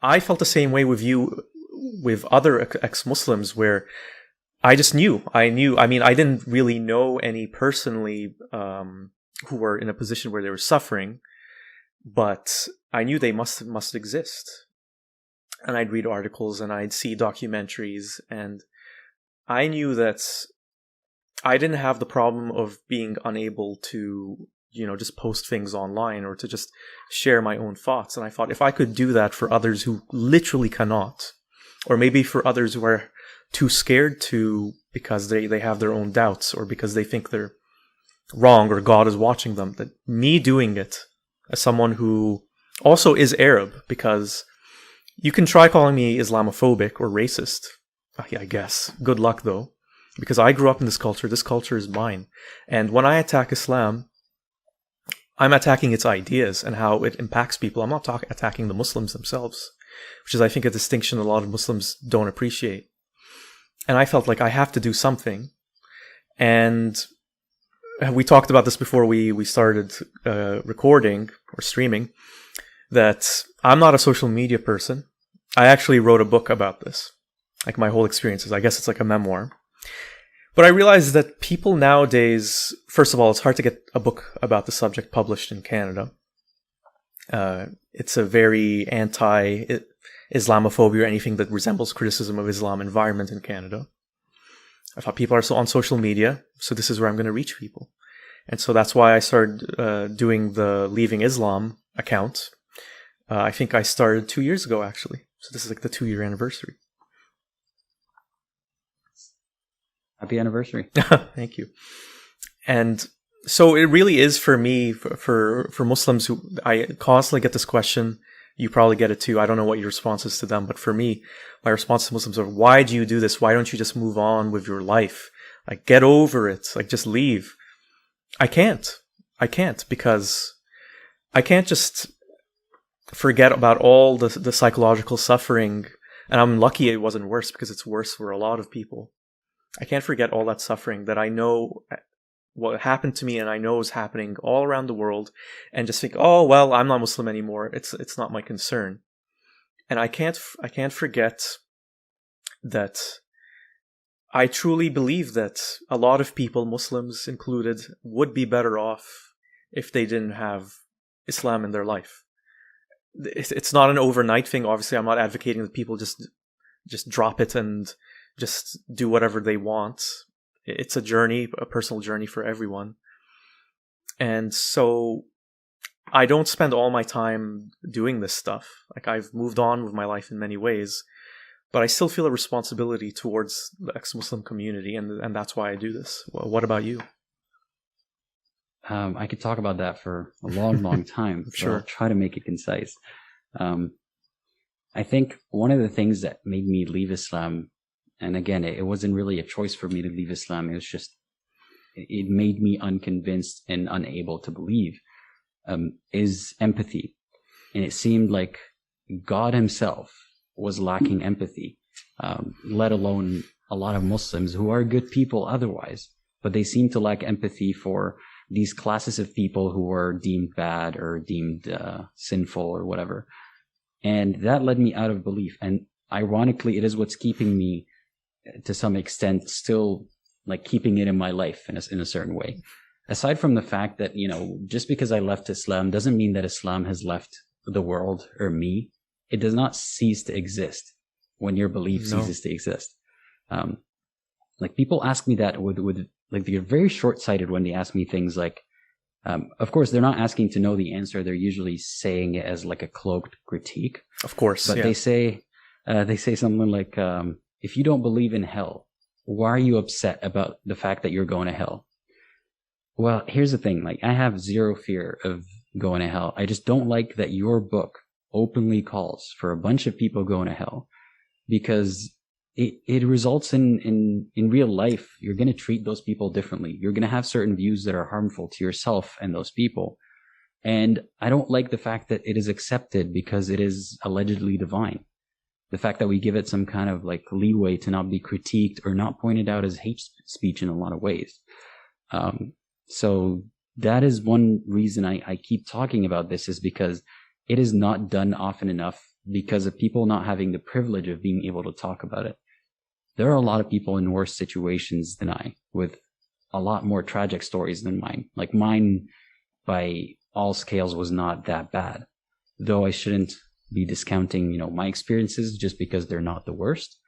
I felt the same way with you, with other ex-Muslims, where I just knew. I mean, I didn't really know any personally who were in a position where they were suffering, but I knew they must exist. And I'd read articles and I'd see documentaries, and I knew that I didn't have the problem of being unable to, just post things online or to just share my own thoughts. And I thought, if I could do that for others who literally cannot, or maybe for others who are too scared to because they have their own doubts or because they think they're wrong or God is watching them, that me doing it as someone who also is Arab, because you can try calling me Islamophobic or racist. I guess. Good luck, though. Because I grew up in this culture is mine. And when I attack Islam, I'm attacking its ideas and how it impacts people. I'm not attacking the Muslims themselves, which is, I think, a distinction a lot of Muslims don't appreciate. And I felt like I have to do something. And we talked about this before we started recording or streaming, that I'm not a social media person. I actually wrote a book about this, like my whole experiences. I guess it's like a memoir. But I realized that people nowadays, first of all, it's hard to get a book about the subject published in Canada. It's a very anti-Islamophobia or anything that resembles criticism of Islam environment in Canada. I thought people are so on social media, so this is where I'm going to reach people. And so that's why I started doing the Leaving Islam account. I think I started 2 years ago, actually. So this is like the 2-year anniversary. Happy anniversary. Thank you. And so it really is for me, for Muslims who, I constantly get this question. You probably get it too. I don't know what your response is to them, but for me, my response to Muslims are, why do you do this? Why don't you just move on with your life? Like, get over it. Like, just leave. I can't, because I can't just forget about all the psychological suffering. And I'm lucky it wasn't worse, because it's worse for a lot of people. I can't forget all that suffering that I know what happened to me and I know is happening all around the world, and just think, oh, well, I'm not Muslim anymore. It's not my concern. And I can't forget that I truly believe that a lot of people, Muslims included, would be better off if they didn't have Islam in their life. It's not an overnight thing. Obviously, I'm not advocating that people just drop it and just do whatever they want. It's a journey, a personal journey for everyone. And so I don't spend all my time doing this stuff. Like, I've moved on with my life in many ways, but I still feel a responsibility towards the ex-Muslim community, and that's why I do this. What about you? I could talk about that for a long time. So Sure. I'll try to make it concise. I think one of the things that made me leave Islam, and again, it wasn't really a choice for me to leave Islam. It was just, it made me unconvinced and unable to believe, is empathy. And it seemed like God himself was lacking empathy, let alone a lot of Muslims who are good people otherwise, but they seem to lack empathy for these classes of people who are deemed bad or deemed sinful or whatever. And that led me out of belief. And ironically, it is what's keeping me, to some extent, still like keeping it in my life in a certain way. Aside from the fact that, just because I left Islam doesn't mean that Islam has left the world or me. It does not cease to exist when your belief ceases to exist. Like, people ask me that with like, they're very short-sighted when they ask me things like, of course, they're not asking to know the answer. They're usually saying it as like a cloaked critique. Of course. But yeah. they say something like, if you don't believe in hell, why are you upset about the fact that you're going to hell? Well, here's the thing. Like, I have zero fear of going to hell. I just don't like that your book openly calls for a bunch of people going to hell, because it results in real life, you're going to treat those people differently. You're going to have certain views that are harmful to yourself and those people. And I don't like the fact that it is accepted because it is allegedly divine. The fact that we give it some kind of like leeway to not be critiqued or not pointed out as hate speech in a lot of ways. So that is one reason I keep talking about this, is because it is not done often enough because of people not having the privilege of being able to talk about it. There are a lot of people in worse situations than I, with a lot more tragic stories than mine. Like mine, by all scales, was not that bad. Though I shouldn't be discounting, my experiences just because they're not the worst.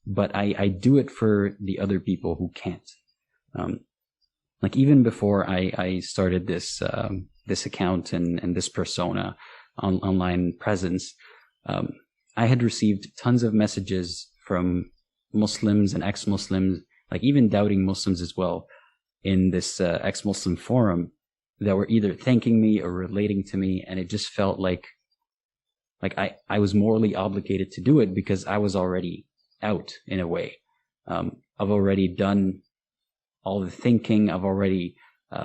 But I do it for the other people who can't. Like even before I started this account and this persona online presence, I had received tons of messages from Muslims and ex-Muslims, like even doubting Muslims as well, in this ex-Muslim forum, that were either thanking me or relating to me, and it just felt like I was morally obligated to do it because I was already out in a way. I've already done all the thinking. I've already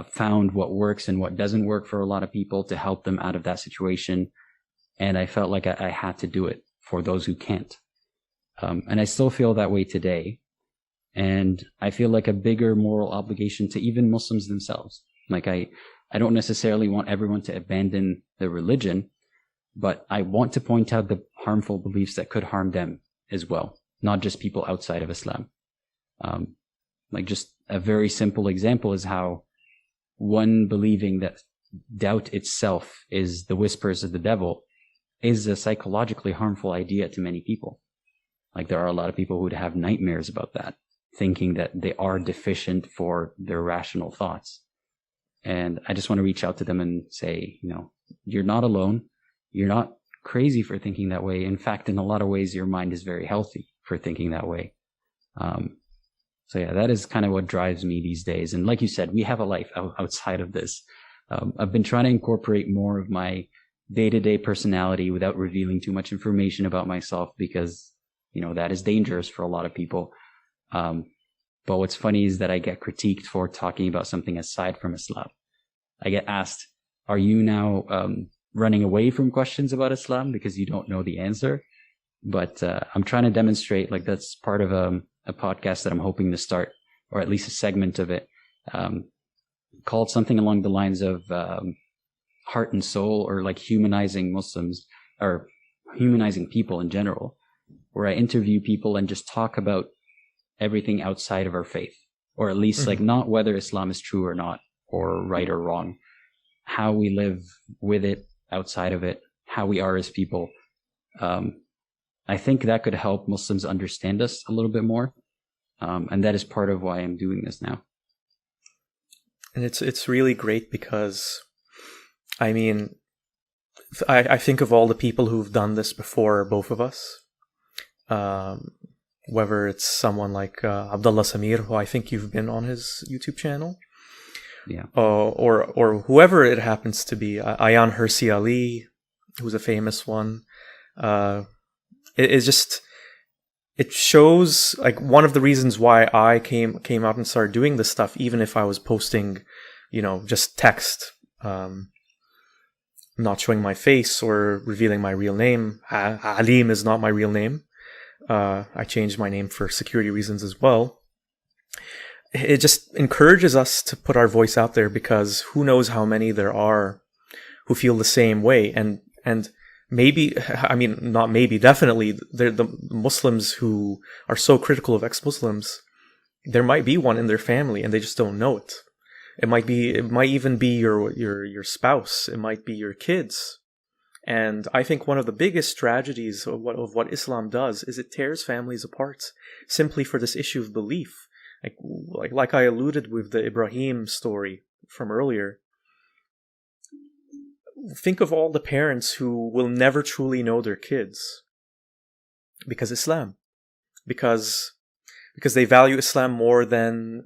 found what works and what doesn't work for a lot of people to help them out of that situation. And I felt like I had to do it for those who can't. And I still feel that way today. And I feel like a bigger moral obligation to even Muslims themselves. Like I don't necessarily want everyone to abandon their religion, but I want to point out the harmful beliefs that could harm them as well, not just people outside of Islam. Like just a very simple example is how one believing that doubt itself is the whispers of the devil is a psychologically harmful idea to many people. Like there are a lot of people who would have nightmares about that, thinking that they are deficient for their rational thoughts. And I just want to reach out to them and say, you're not alone. You're not crazy for thinking that way. In fact, in a lot of ways, your mind is very healthy for thinking that way. So yeah, that is kind of what drives me these days. And like you said, we have a life outside of this. I've been trying to incorporate more of my day-to-day personality without revealing too much information about myself because, that is dangerous for a lot of people. But what's funny is that I get critiqued for talking about something aside from Islam. I get asked, are you now running away from questions about Islam because you don't know the answer? But I'm trying to demonstrate, like that's part of a podcast that I'm hoping to start, or at least a segment of it, called something along the lines of heart and soul, or like humanizing Muslims, or humanizing people in general, where I interview people and just talk about everything outside of our faith, or at least like not whether Islam is true or not, or right or wrong, how we live with it, outside of it, how we are as people. I think that could help Muslims understand us a little bit more. And that is part of why I'm doing this now. And it's really great because, I mean, I think of all the people who've done this before both of us. Whether it's someone like Abdullah Samir, who I think you've been on his YouTube channel. Yeah. Or whoever it happens to be. Ayan Hirsi Ali, who's a famous one. It shows, like, one of the reasons why I came out and started doing this stuff, even if I was posting, just text, not showing my face or revealing my real name. Alim is not my real name. I changed my name for security reasons as well. It just encourages us to put our voice out there, because who knows how many there are who feel the same way. And maybe, I mean, not maybe, definitely, they're the Muslims who are so critical of ex-Muslims. There might be one in their family and they just don't know it. It might even be your spouse. It might be your kids. And I think one of the biggest tragedies of what Islam does is it tears families apart simply for this issue of belief. Like I alluded with the Ibrahim story from earlier. Think of all the parents who will never truly know their kids because Islam, because they value Islam more than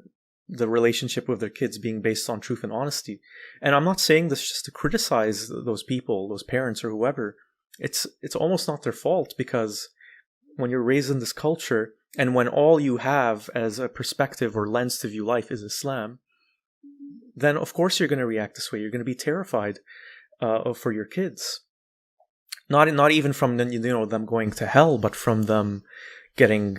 the relationship with their kids being based on truth and honesty. And I'm not saying this just to criticize those people, those parents or whoever. It's almost not their fault, because when you're raised in this culture and when all you have as a perspective or lens to view life is Islam, then of course you're going to react this way. You're going to be terrified for your kids. Not even from them going to hell, but from them getting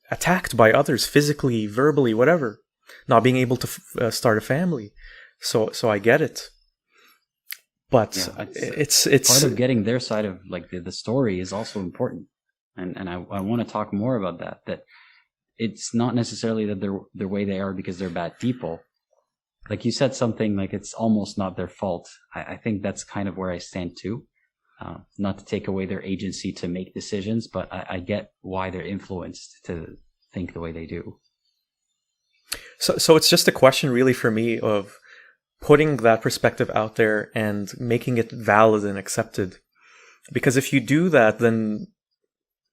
attacked by others physically, verbally, whatever. Not being able to start a family. So I get it. But Yeah, it's part of getting their side of like the story is also important, and I want to talk more about that. That it's not necessarily that they're the way they are because they're bad people. Like you said something like it's almost not their fault. I think that's kind of where I stand too. Not to take away their agency to make decisions, but I get why they're influenced to think the way they do. So it's just a question really for me of putting that perspective out there and making it valid and accepted. Because if you do that, then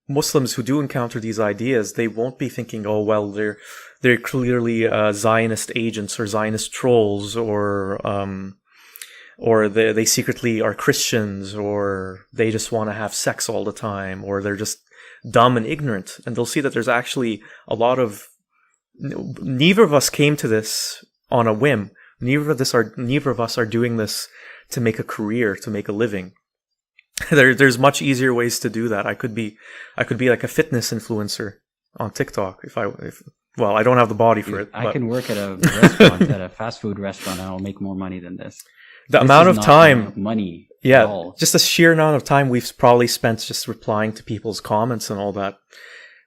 Muslims who do encounter these ideas, they won't be thinking, oh, well, they're clearly Zionist agents or Zionist trolls, or they secretly are Christians, or they just want to have sex all the time, or they're just dumb and ignorant. And they'll see that there's actually a lot of... Neither of us came to this on a whim. Neither of us are doing this to make a career, to make a living. There's much easier ways to do that. I could be like a fitness influencer on TikTok if I don't have the body for it. I can work at a restaurant, at a fast food restaurant, and I'll make more money than this. The amount of time, money, yeah, just the sheer amount of time we've probably spent just replying to people's comments and all that.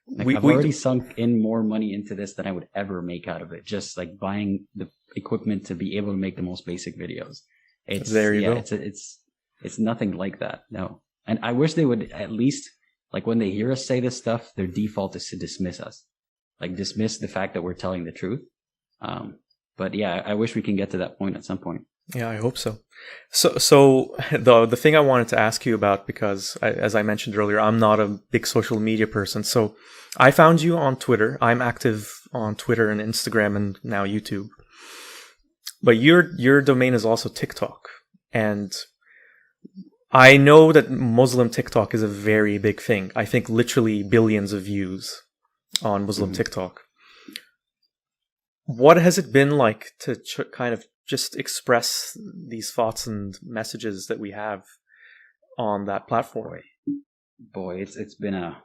Like I've already sunk in more money into this than I would ever make out of it. Just like buying the equipment to be able to make the most basic videos. There you go. It's nothing like that. No. And I wish they would at least, like when they hear us say this stuff, their default is to dismiss us. Like dismiss the fact that we're telling the truth. But yeah, I wish we can get to that point at some point. Yeah, I hope so. So the thing I wanted to ask you about, because as I mentioned earlier, I'm not a big social media person. So I found you on Twitter. I'm active on Twitter and Instagram and now YouTube. But your domain is also TikTok. And I know that Muslim TikTok is a very big thing. I think literally billions of views on Muslim TikTok. What has it been like to kind of just express these thoughts and messages that we have on that platform? Boy, it's been a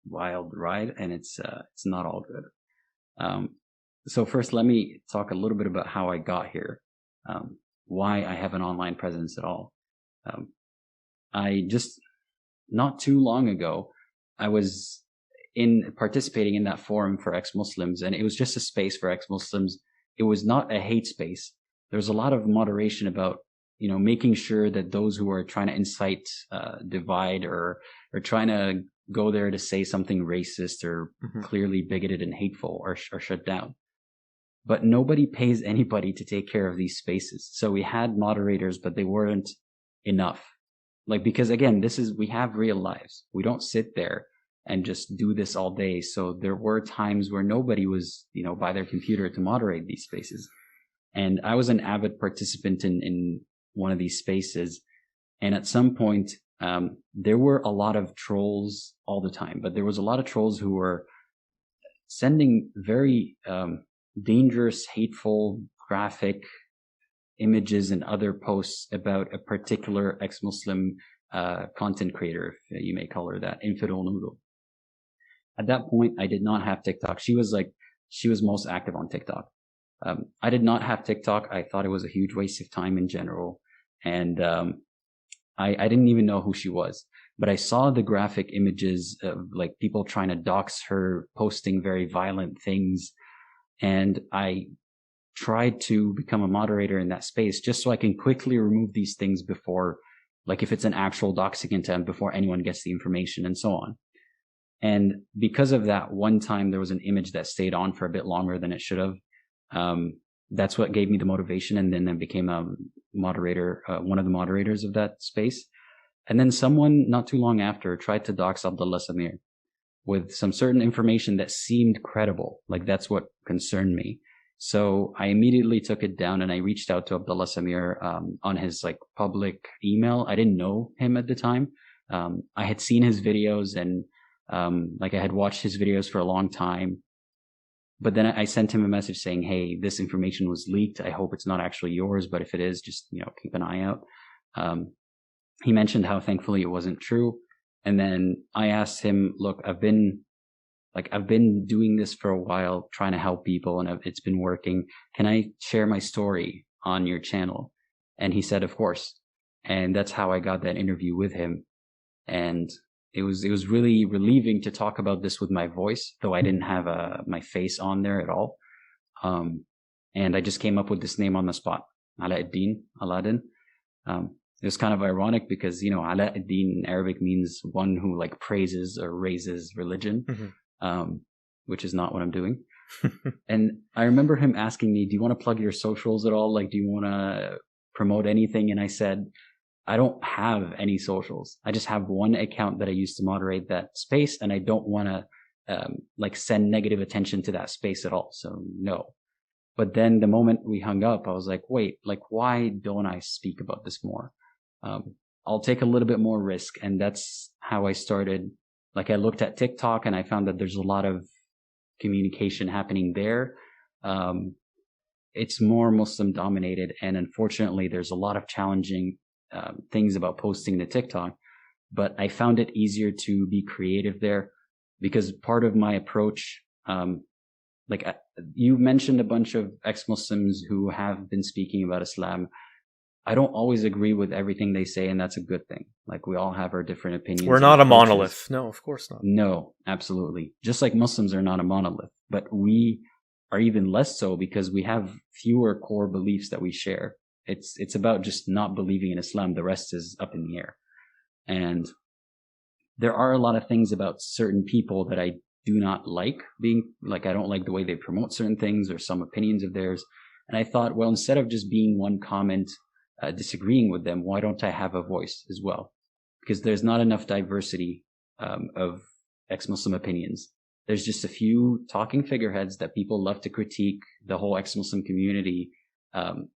wild ride, and it's not all good. So first, let me talk a little bit about how I got here, why I have an online presence at all. I just, not too long ago, I was participating in that forum for ex-Muslims, and it was just a space for ex-Muslims. It was not a hate space. There was a lot of moderation about, making sure that those who are trying to incite divide or trying to go there to say something racist or clearly bigoted and hateful are shut down. But nobody pays anybody to take care of these spaces. So we had moderators, but they weren't enough. Like, because again, we have real lives. We don't sit there and just do this all day. So there were times where nobody was, by their computer to moderate these spaces. And I was an avid participant in one of these spaces. And at some point, there were a lot of trolls all the time, but there was a lot of trolls who were sending very dangerous, hateful, graphic images and other posts about a particular ex-Muslim content creator, if you may call her that, Infidel Noodle. At that point, I did not have TikTok. She was most active on TikTok. I did not have TikTok. I thought it was a huge waste of time in general. And I didn't even know who she was. But I saw the graphic images of like people trying to dox her, posting very violent things. And I tried to become a moderator in that space just so I can quickly remove these things before, like if it's an actual doxing attempt, before anyone gets the information and so on. And because of that one time, there was an image that stayed on for a bit longer than it should have. That's what gave me the motivation. And then I became a moderator, one of the moderators of that space. And then someone not too long after tried to dox Abdullah Samir with some certain information that seemed credible. Like that's what concerned me. So I immediately took it down and I reached out to Abdullah Samir, on his like public email. I didn't know him at the time. I had seen his videos and, I had watched his videos for a long time. But then I sent him a message saying, hey, this information was leaked. I hope it's not actually yours, but if it is, just, keep an eye out. He mentioned how thankfully it wasn't true. And then I asked him, look, I've been doing this for a while, trying to help people, and it's been working. Can I share my story on your channel? And he said, of course. And that's how I got that interview with him. And it was really relieving to talk about this with my voice, though I didn't have my face on there at all. And I just came up with this name on the spot, Aladdin. It was kind of ironic because, Aladdin in Arabic means one who like praises or raises religion, which is not what I'm doing. And I remember him asking me, do you want to plug your socials at all? Like, do you want to promote anything? And I said, I don't have any socials. I just have one account that I use to moderate that space, and I don't want to send negative attention to that space at all. So no. But then the moment we hung up, I was like, wait, like, why don't I speak about this more? I'll take a little bit more risk. And that's how I started. Like, I looked at TikTok and I found that there's a lot of communication happening there. It's more Muslim dominated. And unfortunately, there's a lot of challenging things about posting to TikTok. But I found it easier to be creative there because part of my approach, you mentioned a bunch of ex-Muslims who have been speaking about Islam. I don't always agree with everything they say, and that's a good thing. Like, we all have our different opinions. We're not a monolith. No, of course not. No, absolutely. Just like Muslims are not a monolith, but we are even less so because we have fewer core beliefs that we share. It's about just not believing in Islam. The rest is up in the air. And there are a lot of things about certain people that I do not like I don't like the way they promote certain things or some opinions of theirs. And I thought, well, instead of just being one comment, disagreeing with them, why don't I have a voice as well? Because there's not enough diversity of ex-Muslim opinions. There's just a few talking figureheads that people love to critique the whole ex-Muslim community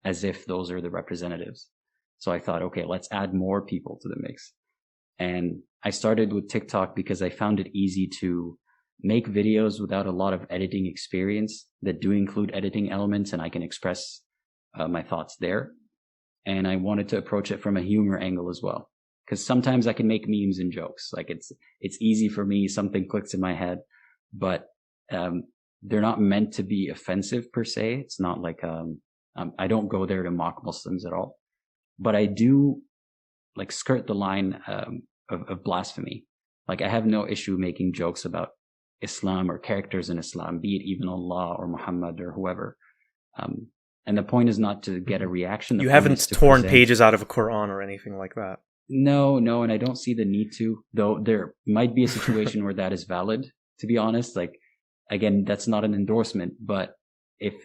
as if those are the representatives. So I thought, okay, let's add more people to the mix. And I started with TikTok because I found it easy to make videos without a lot of editing experience that do include editing elements, and I can express my thoughts there. And I wanted to approach it from a humor angle as well, because sometimes I can make memes and jokes. Like, it's easy for me. Something clicks in my head, but they're not meant to be offensive per se. It's not like I don't go there to mock Muslims at all, but I do like skirt the line of blasphemy. Like, I have no issue making jokes about Islam or characters in Islam, be it even Allah or Muhammad or whoever. And the point is not to get a reaction. You haven't torn pages out of a Quran or anything like that. No, and I don't see the need to, though there might be a situation where that is valid, to be honest. Like, again, that's not an endorsement, but if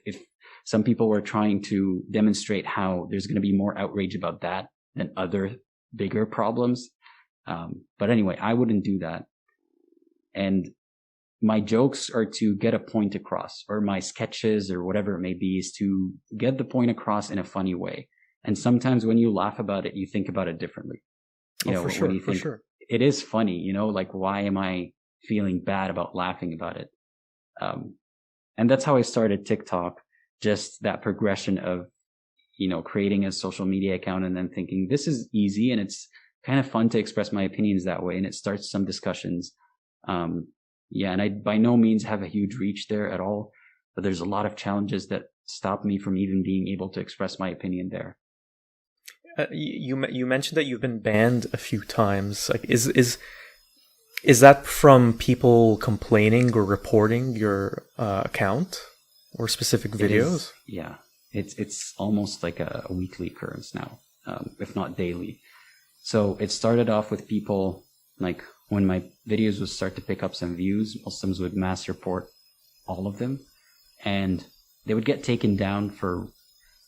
some people were trying to demonstrate how there's going to be more outrage about that than other bigger problems. But anyway, I wouldn't do that. And my jokes are to get a point across, or my sketches or whatever it may be is to get the point across in a funny way. And sometimes when you laugh about it, you think about it differently. For sure. It is funny, like, why am I feeling bad about laughing about it? And that's how I started TikTok, just that progression of, creating a social media account and then thinking this is easy and it's kind of fun to express my opinions that way. And it starts some discussions. And I by no means have a huge reach there at all, but there's a lot of challenges that stop me from even being able to express my opinion there. You mentioned that you've been banned a few times. Like, is that from people complaining or reporting your account or specific videos? It's almost like a weekly occurrence now, if not daily. So it started off with people like, when my videos would start to pick up some views, Muslims would mass report all of them, and they would get taken down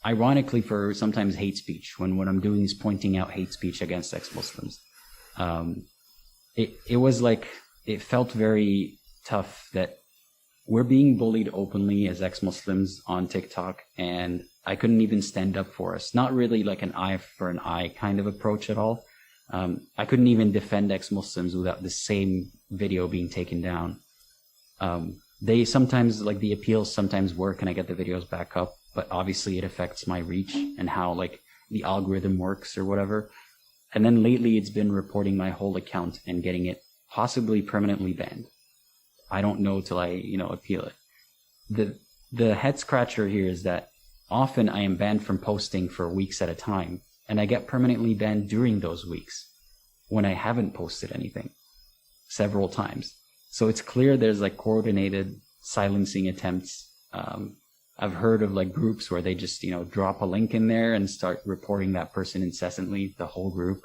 ironically for sometimes hate speech, when what I'm doing is pointing out hate speech against ex-Muslims. It was like, it felt very tough that we're being bullied openly as ex-Muslims on TikTok, and I couldn't even stand up for us. Not really like an eye for an eye kind of approach at all. I couldn't even defend ex-Muslims without the same video being taken down. They sometimes, like, the appeals sometimes work and I get the videos back up, but obviously it affects my reach and how, like, the algorithm works or whatever. And then lately it's been reporting my whole account and getting it possibly permanently banned. I don't know till I, appeal it. The head scratcher here is that often I am banned from posting for weeks at a time, and I get permanently banned during those weeks when I haven't posted anything several times. So it's clear there's like coordinated silencing attempts. I've heard of like groups where they just, drop a link in there and start reporting that person incessantly, the whole group.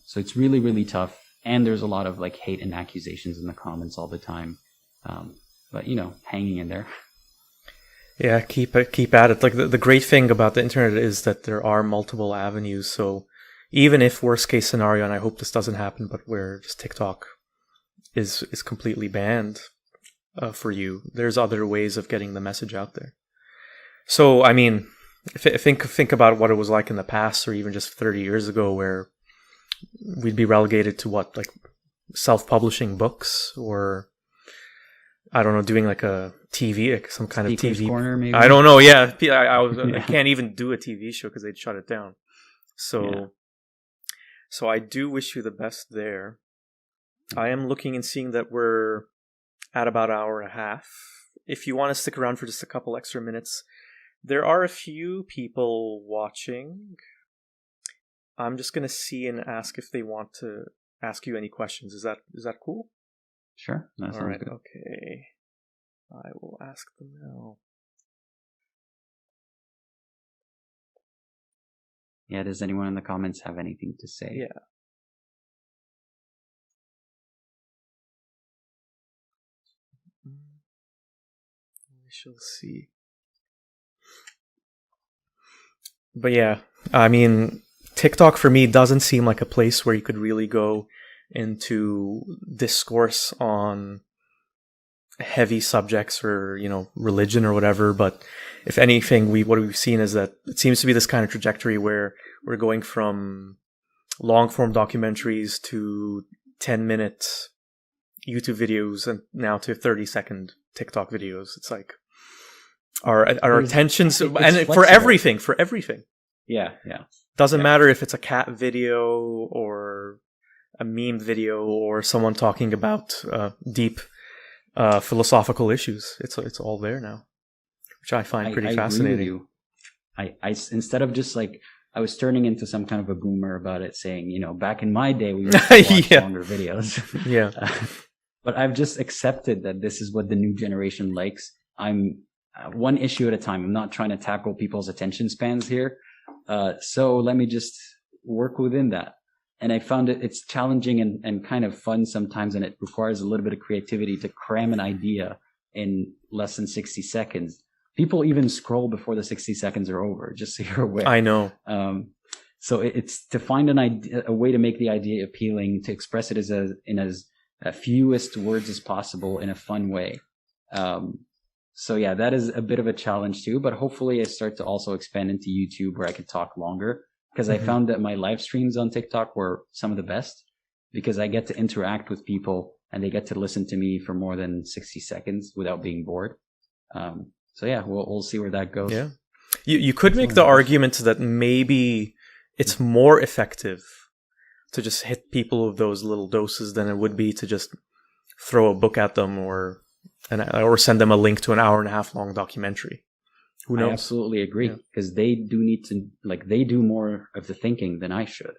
So it's really, really tough. And there's a lot of like hate and accusations in the comments all the time. But hanging in there. Yeah, keep at it. Like the great thing about the internet is that there are multiple avenues. So even if worst case scenario, and I hope this doesn't happen, but where just TikTok is completely banned for you, there's other ways of getting the message out there. So I mean, think about what it was like in the past, or even just 30 years ago, where we'd be relegated to what, like self-publishing books, or I don't know, doing like a TV, like some kind Speaker's of TV corner, maybe. I don't know. Yeah, I can't even do a TV show because they'd shut it down. So I do wish you the best there. I am looking and seeing that we're at about an hour and a half. If you want to stick around for just a couple extra minutes, there are a few people watching. I'm just going to see and ask if they want to ask you any questions. Is that cool? Sure. All right. Good. Okay. I will ask them now. Yeah. Does anyone in the comments have anything to say? Yeah. We shall see. But yeah, I mean, TikTok for me doesn't seem like a place where you could really go into discourse on heavy subjects or religion or whatever. But if anything, what we've seen is that it seems to be this kind of trajectory where we're going from long form documentaries to 10-minute YouTube videos and now to 30-second TikTok videos. It's like our attentions, and for everything. Yeah. Doesn't matter if it's a cat video or a meme video or someone talking about deep philosophical issues. It's all there now, which I find pretty fascinating. Agree with you. I instead of just like, I was turning into some kind of a boomer about it, saying, back in my day we used to watch longer videos. Yeah. But I've just accepted that this is what the new generation likes. I'm one issue at a time. I'm not trying to tackle people's attention spans here. So let me just work within that. And I found it's challenging and kind of fun sometimes, and it requires a little bit of creativity to cram an idea in less than 60 seconds. People even scroll before the 60 seconds are over, just so you're aware. I know. So it's to find a way to make the idea appealing, to express it in as fewest words as possible in a fun way. So yeah, that is a bit of a challenge too, but hopefully I start to also expand into YouTube where I could talk longer, because I found that my live streams on TikTok were some of the best, because I get to interact with people and they get to listen to me for more than 60 seconds without being bored. So yeah, we'll see where that goes. Yeah. You could make the argument that maybe it's more effective to just hit people with those little doses than it would be to just throw a book at them or send them a link to an hour and a half long documentary. Who knows? I absolutely agree, because they do need to, they do more of the thinking than I should,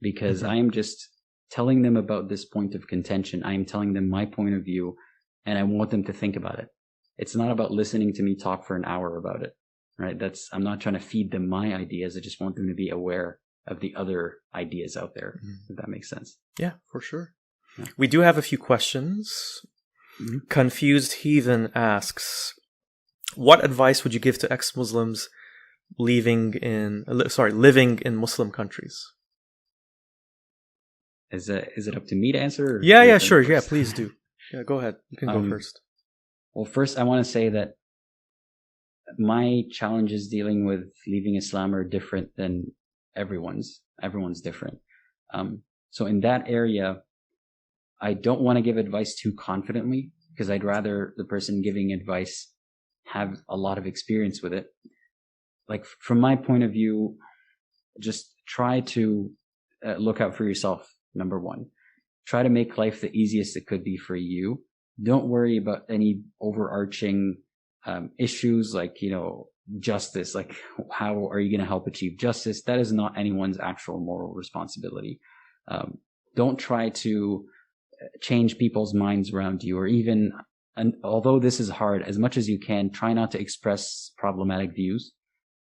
because I am just telling them about this point of contention. I am telling them my point of view, and I want them to think about it. It's not about listening to me talk for an hour about it, right? I'm not trying to feed them my ideas. I just want them to be aware of the other ideas out there, if that makes sense. Yeah, for sure. Yeah. We do have a few questions. Confused Heathen asks, what advice would you give to ex-Muslims living in Muslim countries? Is it up to me to answer? Yeah, sure. Yeah, please do. Yeah, go ahead. You can go first. Well, first, I want to say that my challenges dealing with leaving Islam are different than everyone's. Everyone's different. So in that area, I don't want to give advice too confidently, because I'd rather the person giving advice have a lot of experience with it. Like, from my point of view, just try to look out for yourself, number one. Try to make life the easiest it could be for you. Don't worry about any overarching issues like, justice, like how are you going to help achieve justice? That is not anyone's actual moral responsibility. Don't try to change people's minds around you, or even, and although this is hard, as much as you can, try not to express problematic views,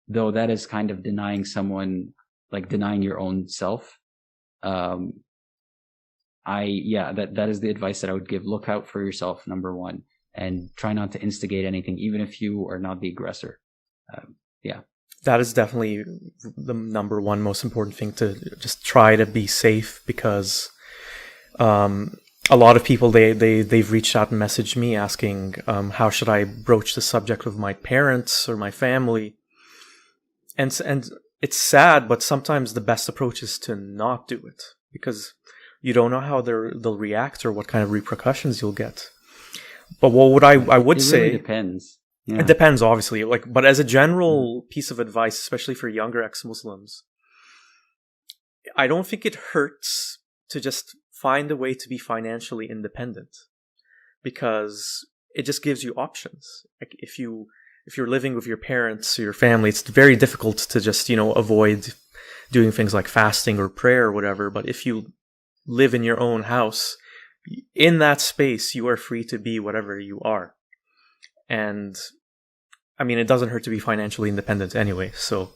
though that is kind of denying someone, like denying your own self. That is the advice that I would give. Look out for yourself, number one, and try not to instigate anything, even if you are not the aggressor. That is definitely the number one most important thing, to just try to be safe, because a lot of people, they've reached out and messaged me asking how should I broach the subject with my parents or my family, and it's sad, but sometimes the best approach is to not do it, because you don't know how they'll react or what kind of repercussions you'll get. But what I would say, really depends. Yeah. It depends, obviously. But as a general piece of advice, especially for younger ex-Muslims, I don't think it hurts to just find a way to be financially independent, because it just gives you options. Like if you're living with your parents or your family, it's very difficult to just, avoid doing things like fasting or prayer or whatever. But if you live in your own house, in that space, you are free to be whatever you are. And I mean, it doesn't hurt to be financially independent anyway. So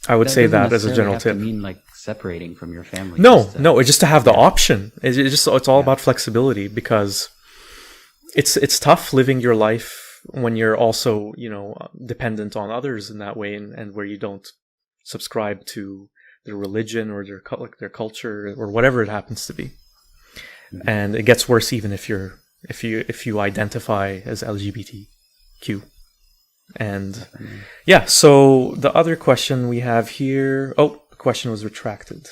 I would say that as a general tip. I mean, like separating from your family. No, it's just to have the option. It's all about flexibility, because it's tough living your life when you're also, dependent on others in that way, and where you don't subscribe to their religion or their culture or whatever it happens to be. Mm-hmm. And it gets worse even if you identify as LGBTQ. And so the other question we have here, the question was retracted.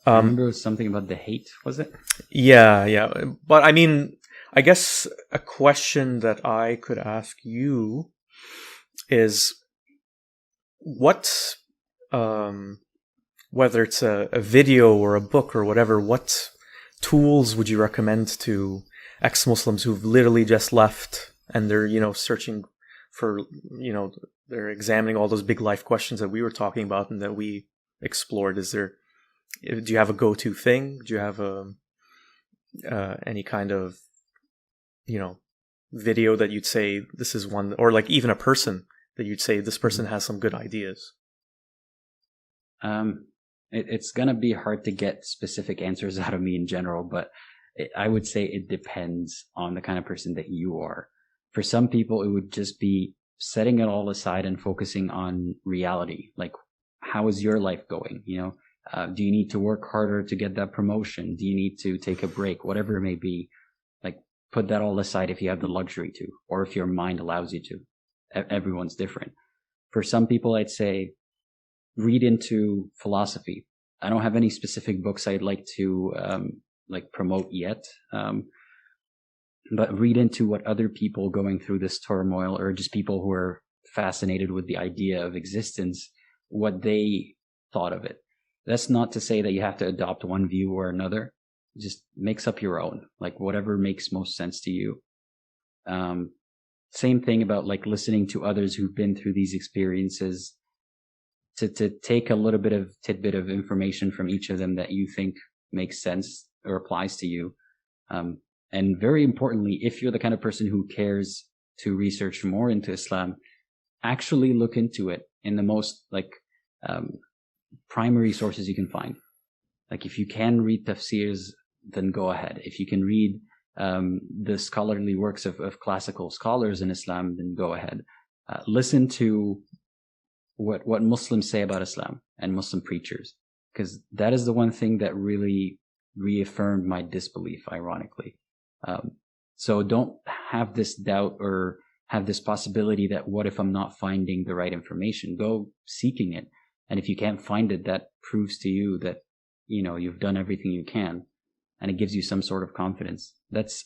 I remember it was something about the hate, was it? Yeah. But I mean, I guess a question that I could ask you is what, whether it's a video or a book or whatever, what tools would you recommend to ex-Muslims who've literally just left and they're, searching for, they're examining all those big life questions that we were talking about and that we explored? Do you have a go-to thing? Do you have any kind of, video that you'd say this is one, or like even a person that you'd say this person has some good ideas? It's gonna be hard to get specific answers out of me in general, but I would say it depends on the kind of person that you are. For some people, it would just be setting it all aside and focusing on reality. Like, how is your life going? Do you need to work harder to get that promotion? Do you need to take a break? Whatever it may be, like, put that all aside if you have the luxury to, or if your mind allows you to. Everyone's different. For some people, I'd say read into philosophy. I don't have any specific books I'd like to promote yet. But read into what other people going through this turmoil, or just people who are fascinated with the idea of existence, what they thought of it. That's not to say that you have to adopt one view or another. Just mix up your own, like whatever makes most sense to you. Same thing about like listening to others who've been through these experiences, to take a little bit of tidbit of information from each of them that you think makes sense or applies to you. And very importantly, if you're the kind of person who cares to research more into Islam, actually look into it in the most primary sources you can find. Like if you can read tafsirs, then go ahead. If you can read the scholarly works of classical scholars in Islam, then go ahead. Listen to what Muslims say about Islam and Muslim preachers, because that is the one thing that really reaffirmed my disbelief, ironically. So don't have this doubt or have this possibility that what if I'm not finding the right information? Go seeking it. And if you can't find it, that proves to you that, you've done everything you can, and it gives you some sort of confidence.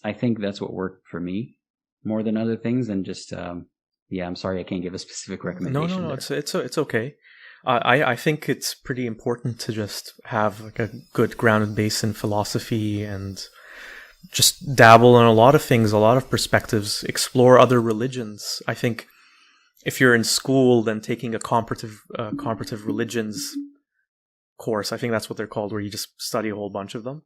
I think that's what worked for me more than other things. And just, I'm sorry, I can't give a specific recommendation. No, it's okay. I think it's pretty important to just have like a good grounded base in philosophy and just dabble in a lot of things, a lot of perspectives, explore other religions. I think if you're in school, then taking a comparative religions course, I think that's what they're called, where you just study a whole bunch of them.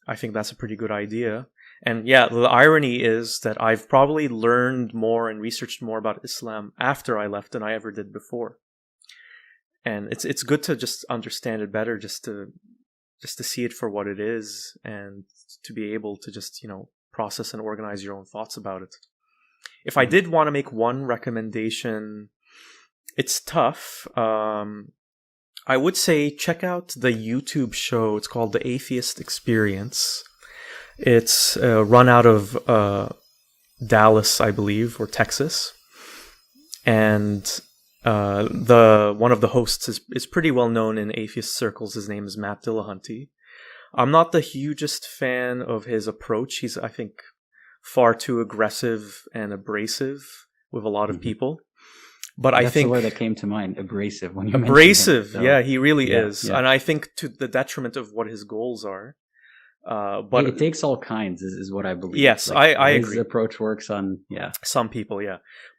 I think that's a pretty good idea. And yeah, the irony is that I've probably learned more and researched more about Islam after I left than I ever did before. And it's good to just understand it better, just to see it for what it is, and to be able to just, process and organize your own thoughts about it. If I did want to make one recommendation, it's tough. I would say check out the YouTube show. It's called The Atheist Experience. It's run out of Dallas, I believe, or Texas. And one of the hosts is pretty well known in atheist circles. His name is Matt Dillahunty. I'm not the hugest fan of his approach. He's, I think, far too aggressive and abrasive with a lot of people. But That's I think the word that came to mind, abrasive. When you abrasive, mentioned him, so. Yeah, he really is, yeah. and I think to the detriment of what his goals are. But it takes all kinds, is what I believe. Yes, I his agree. His approach works on some people,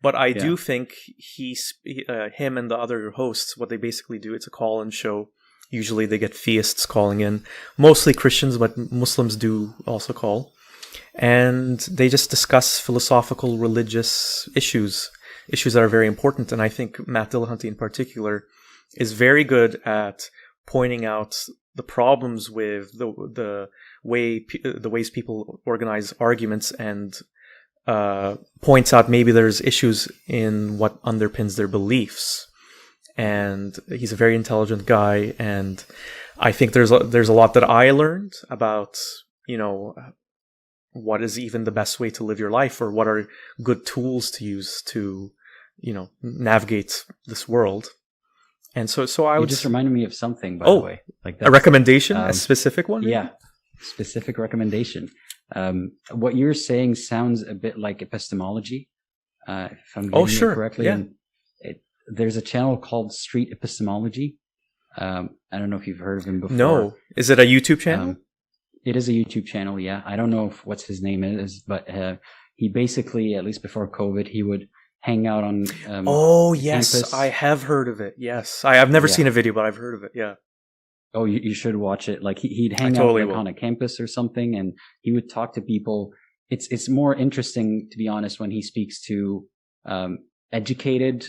but I do think him and the other hosts, what they basically do, it's a call-in show. Usually they get theists calling in, mostly Christians, but Muslims do also call, and they just discuss philosophical, religious issues that are very important. And I think Matt Dillahunty in particular is very good at pointing out the problems with the ways people organize arguments, and points out maybe there's issues in what underpins their beliefs. And he's a very intelligent guy, and I think there's a lot that I learned about, what is even the best way to live your life, or what are good tools to use to, navigate this world. And so I would just reminded me of something, by the way. Like a recommendation, a specific one? Yeah, specific recommendation. What you're saying sounds a bit like epistemology, if I'm getting it correctly. Yeah. And there's a channel called Street Epistemology. I don't know if you've heard of him before. No. Is it a YouTube channel? It is a YouTube channel, yeah. I don't know what his name is, but he basically, at least before COVID, he would hang out on yes, campus. I have heard of it. Yes. I've never seen a video, but I've heard of it. Yeah. Oh, you should watch it. Like he'd hang out on a campus or something, and he would talk to people. It's more interesting, to be honest, when he speaks to educated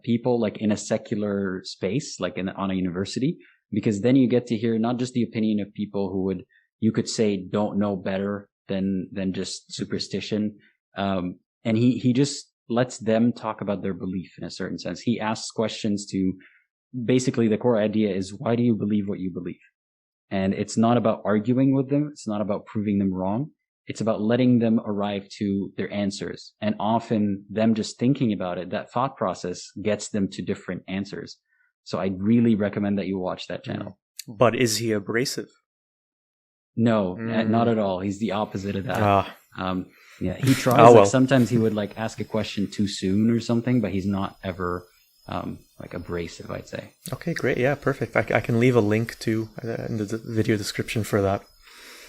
people, like in a secular space, like on a university, because then you get to hear not just the opinion of people who you could say don't know better than just superstition, and he just lets them talk about their belief in a certain sense. He asks questions to, basically the core idea is, why do you believe what you believe? And it's not about arguing with them. It's not about proving them wrong. It's about letting them arrive to their answers. And often them just thinking about it, that thought process gets them to different answers. So I really recommend that you watch that channel. But is he abrasive? No, not at all. He's the opposite of that. Yeah, he tries. Sometimes he would ask a question too soon or something, but he's not ever abrasive, I'd say. Okay, great. Yeah, perfect. I can leave a link to in the video description for that.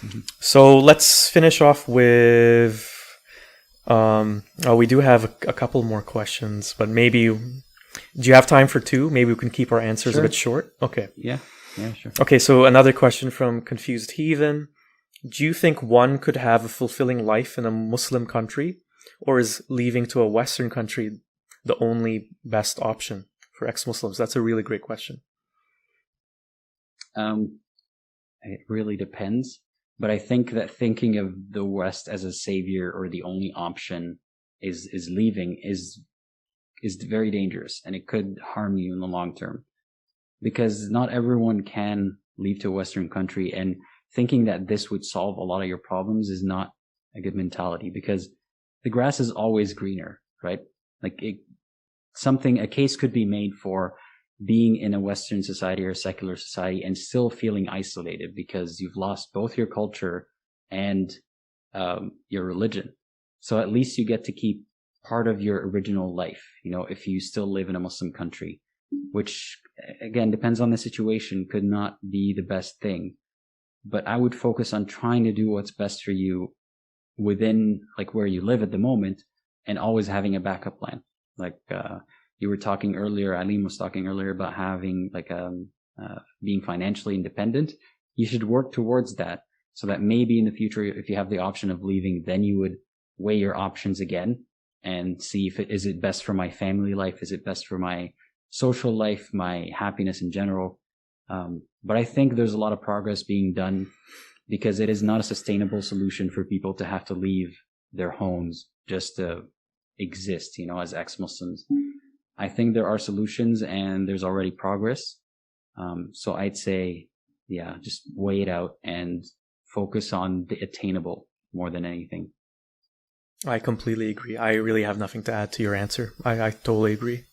Mm-hmm. So let's finish off with. We do have a couple more questions, but maybe. Do you have time for two? Maybe we can keep our answers a bit short. Okay. Yeah, sure. Okay, so another question from Confused Heathen. Do you think one could have a fulfilling life in a Muslim country, or is leaving to a Western country the only best option for ex-Muslims? That's a really great question. It really depends. But I think that thinking of the West as a savior or the only option is leaving is very dangerous, and it could harm you in the long term. Because not everyone can leave to a Western country, and thinking that this would solve a lot of your problems is not a good mentality, because the grass is always greener, right? A case could be made for being in a Western society or a secular society and still feeling isolated because you've lost both your culture and your religion. So at least you get to keep part of your original life, if you still live in a Muslim country, which again depends on the situation, could not be the best thing. but I would focus on trying to do what's best for you within like where you live at the moment, and always having a backup plan. Like you were talking earlier, Alim was talking earlier about having like being financially independent. You should work towards that, so that maybe in the future, if you have the option of leaving, then you would weigh your options again and see if is it best for my family life, is it best for my social life, my happiness in general. But I think there's a lot of progress being done, because it is not a sustainable solution for people to have to leave their homes just to exist, as ex-Muslims. I think there are solutions and there's already progress. So I'd say, yeah, just weigh it out and focus on the attainable more than anything. I completely agree. I really have nothing to add to your answer. I totally agree.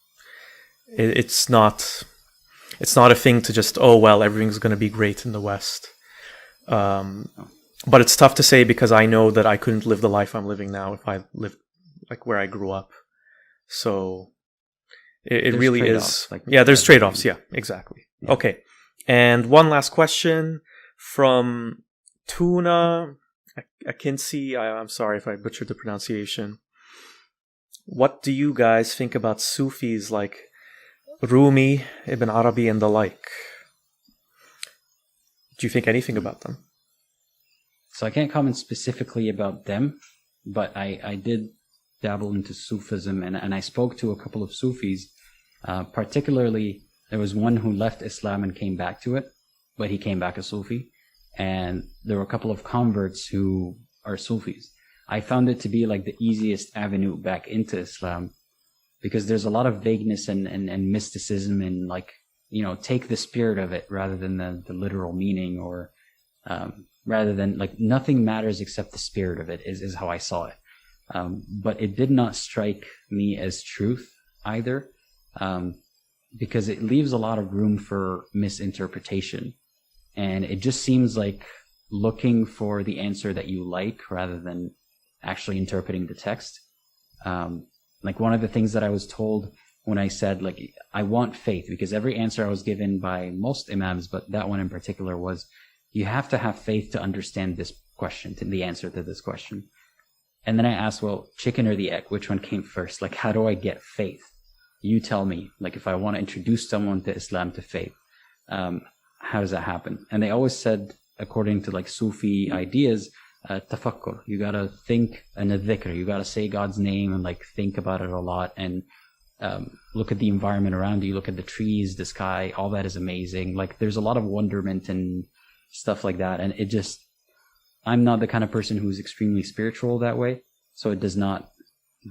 It's not a thing to just, oh, well, everything's going to be great in the West. But it's tough to say, because I know that I couldn't live the life I'm living now if I lived like where I grew up. So it really is. There's trade-offs. Yeah, exactly. Yeah. Okay. And one last question from Tuna Akinci. I'm sorry if I butchered the pronunciation. What do you guys think about Sufis like Rumi, Ibn Arabi, and the like? Do you think anything about them? So I can't comment specifically about them, but I did dabble into Sufism, and I spoke to a couple of Sufis. Particularly, there was one who left Islam and came back to it, but he came back a Sufi. And there were a couple of converts who are Sufis. I found it to be like the easiest avenue back into Islam, because there's a lot of vagueness and mysticism, and like, take the spirit of it rather than the literal meaning, or rather than like nothing matters except the spirit of it is how I saw it. But it did not strike me as truth either, because it leaves a lot of room for misinterpretation. And it just seems like looking for the answer that you like rather than actually interpreting the text. Like one of the things that I was told when I said, like, I want faith, because every answer I was given by most imams, but that one in particular, was you have to have faith to understand this question, to the answer to this question. And then I asked, well, chicken or the egg, which one came first? Like, how do I get faith? You tell me. Like, if I want to introduce someone to Islam, to faith, how does that happen? And they always said, according to like Sufi ideas, tafakkur. You gotta think, and a dhikr. You gotta say God's name and like think about it a lot, and look at the environment around you. Look at the trees, the sky. All that is amazing. Like, there's a lot of wonderment and stuff like that. And it just, I'm not the kind of person who's extremely spiritual that way, so it does not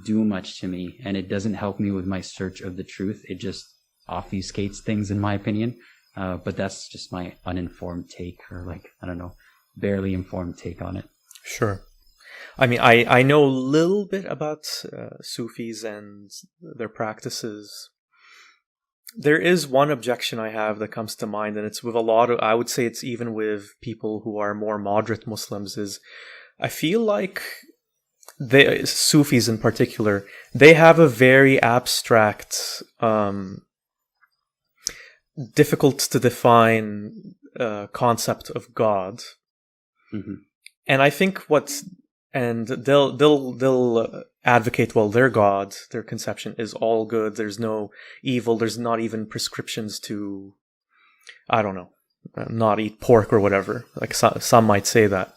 do much to me, and it doesn't help me with my search of the truth. It just obfuscates things, in my opinion. But that's just my uninformed take, or like, I don't know, barely informed take on it. Sure. I mean, I know a little bit about Sufis and their practices. There is one objection I have that comes to mind, and it's with a lot of, I would say it's even with people who are more moderate Muslims, is I feel like the Sufis in particular, they have a very abstract, difficult to define concept of God. Mm-hmm. And I think they'll advocate, well, their God, their conception is all good. There's no evil. There's not even prescriptions to, I don't know, not eat pork or whatever. Like some might say that.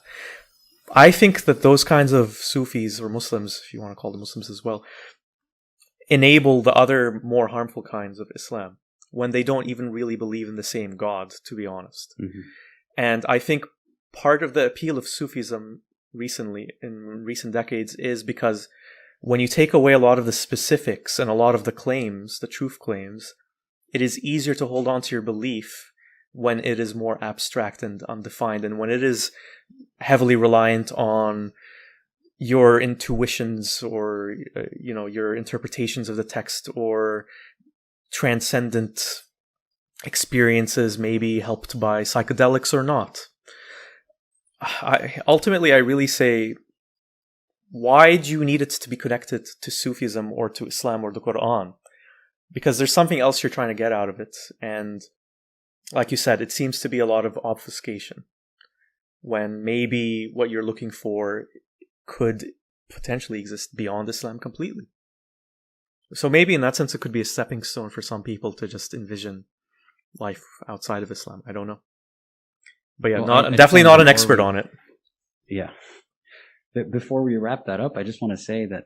I think that those kinds of Sufis, or Muslims, if you want to call them Muslims as well, enable the other more harmful kinds of Islam when they don't even really believe in the same God, to be honest. Mm-hmm. And I think part of the appeal of Sufism in recent decades, is because when you take away a lot of the specifics and a lot of the claims, the truth claims, it is easier to hold on to your belief when it is more abstract and undefined, and when it is heavily reliant on your intuitions, or your interpretations of the text, or transcendent experiences, maybe helped by psychedelics or not. Ultimately, I really say, why do you need it to be connected to Sufism or to Islam or the Quran? Because there's something else you're trying to get out of it. And like you said, it seems to be a lot of obfuscation. when maybe what you're looking for could potentially exist beyond Islam completely. So maybe in that sense, it could be a stepping stone for some people to just envision life outside of Islam. I don't know. But yeah, Well, definitely not an expert on it. Yeah. But before we wrap that up, I just want to say that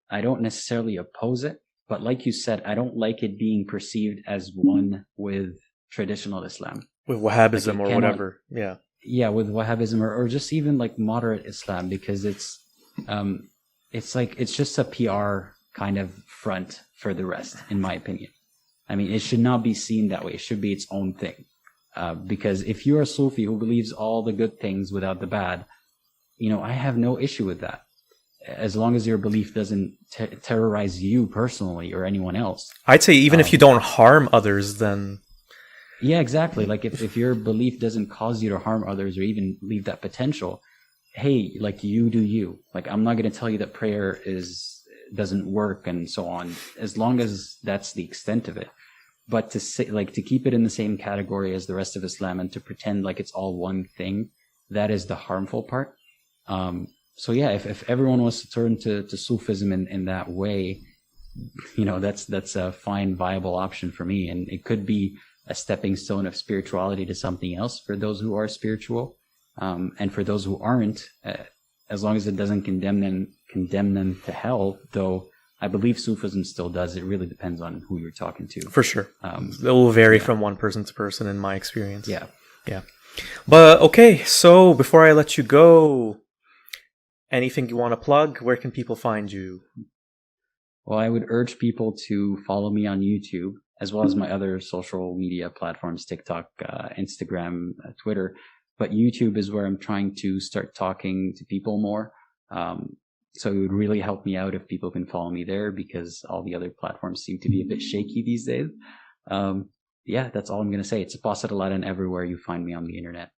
I don't necessarily oppose it, but like you said, I don't like it being perceived as one with traditional Islam. With Wahhabism or whatever. Yeah. Yeah, with Wahhabism or just even like moderate Islam, because it's just a PR kind of front for the rest, in my opinion. I mean, it should not be seen that way. It should be its own thing. Because if you're a Sufi who believes all the good things without the bad, I have no issue with that. As long as your belief doesn't terrorize you personally or anyone else. I'd say even if you don't harm others, then... Yeah, exactly. Like if your belief doesn't cause you to harm others or even leave that potential, hey, like you do you. Like I'm not going to tell you that prayer doesn't work and so on, as long as that's the extent of it. But to say, like, to keep it in the same category as the rest of Islam and to pretend like it's all one thing, that is the harmful part. So yeah, if everyone was to turn to Sufism in that way, that's a fine, viable option for me. And it could be a stepping stone of spirituality to something else for those who are spiritual. And for those who aren't, as long as it doesn't condemn them to hell, though I believe Sufism still does. It really depends on who you're talking to. For sure. It will vary from one person to person in my experience. Yeah. Yeah. But okay, so before I let you go, anything you want to plug? Where can people find you? Well, I would urge people to follow me on YouTube, as well as my other social media platforms, TikTok, Instagram, Twitter. But YouTube is where I'm trying to start talking to people more. So it would really help me out if people can follow me there, because all the other platforms seem to be a bit shaky these days. Yeah, that's all I'm going to say. It's Apostate Aladdin everywhere you find me on the internet.